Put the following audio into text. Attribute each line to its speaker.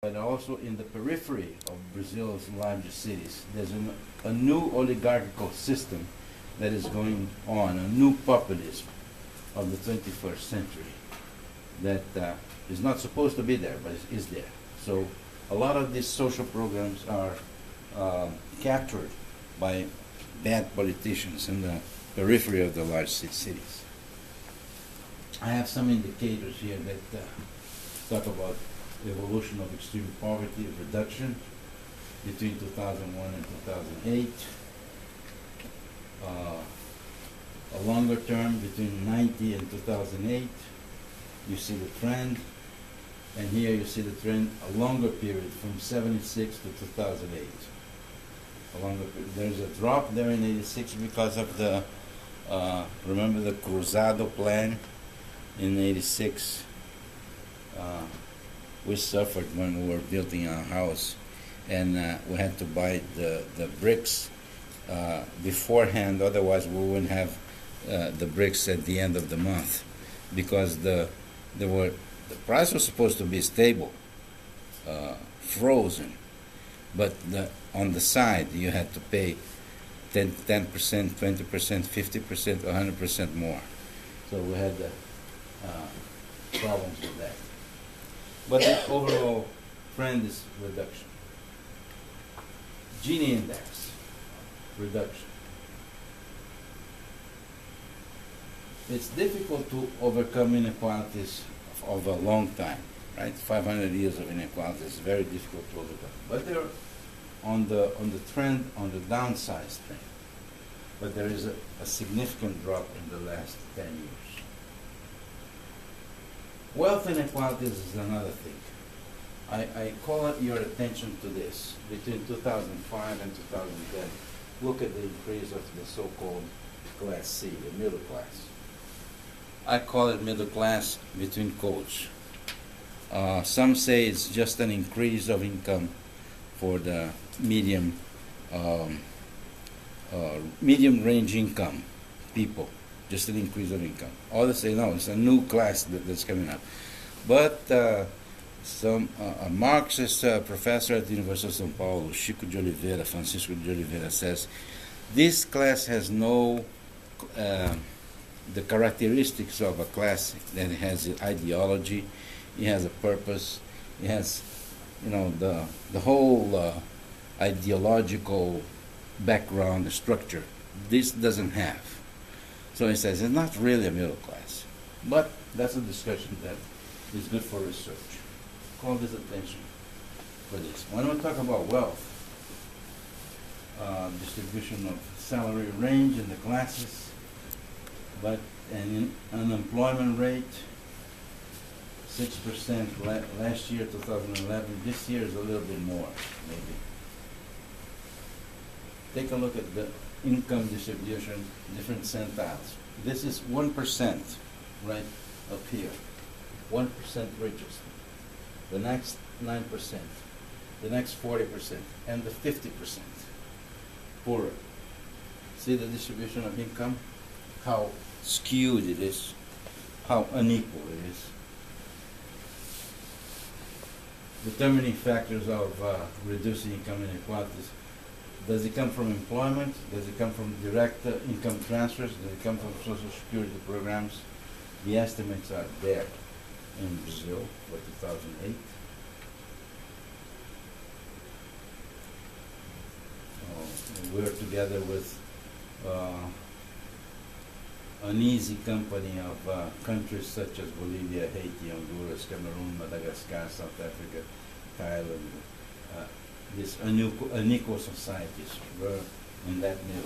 Speaker 1: but also in the periphery of Brazil's largest cities. There's a new oligarchical system that is going on, a new populism of the 21st century that is not supposed to be there, but is there. So a lot of these social programs are captured by bad politicians in the periphery of the large cities. I have some indicators here that talk about the evolution of extreme poverty reduction between 2001 and 2008. A longer term between 90 and 2008. You see the trend, and here you see the trend a longer period from 76 to 2008. A longer period. There's a drop there in 86 because of the remember the Cruzado plan in 86. We suffered when we were building our house, and we had to buy the bricks beforehand, otherwise we wouldn't have the bricks at the end of the month, because the price was supposed to be stable, frozen, but on the side you had to pay 10%, 20%, 50%, 100% more. So we had problems with that. But the overall trend is reduction. Gini index, reduction. It's difficult to overcome inequalities of a long time, right? 500 years of inequality is very difficult to overcome. But they're on the trend, on the downside trend. But there is a significant drop in the last 10 years. Wealth inequalities is another thing. I call your attention to this. Between 2005 and 2010, look at the increase of the so-called class C, the middle class. I call it middle class between quotes. Some say it's just an increase of income for the medium range income people, just an increase of income. Others say no, it's a new class that's coming up. But a Marxist professor at the University of São Paulo, Francisco de Oliveira, says this class has no the characteristics of a class that has an ideology, it has a purpose, it has the whole ideological background structure. This doesn't have. So he says it's not really a middle class. But that's a discussion that is good for research. Call this attention for this. When we talk about wealth, distribution of salary range in the classes, but an unemployment rate, 6% last year, 2011. This year is a little bit more, maybe. Take a look at the income distribution, different centiles. This is 1%, right up here. 1% richest. The next 9%. The next 40%. And the 50% poorer. See the distribution of income? How skewed it is. How unequal it is. Determining factors of reducing income inequalities. Does it come from employment? Does it come from direct income transfers? Does it come from Social Security programs? The estimates are there in Brazil for 2008. We're together with an easy company of countries such as Bolivia, Haiti, Honduras, Cameroon, Madagascar, South Africa, Thailand, these unequal societies. We're in that middle.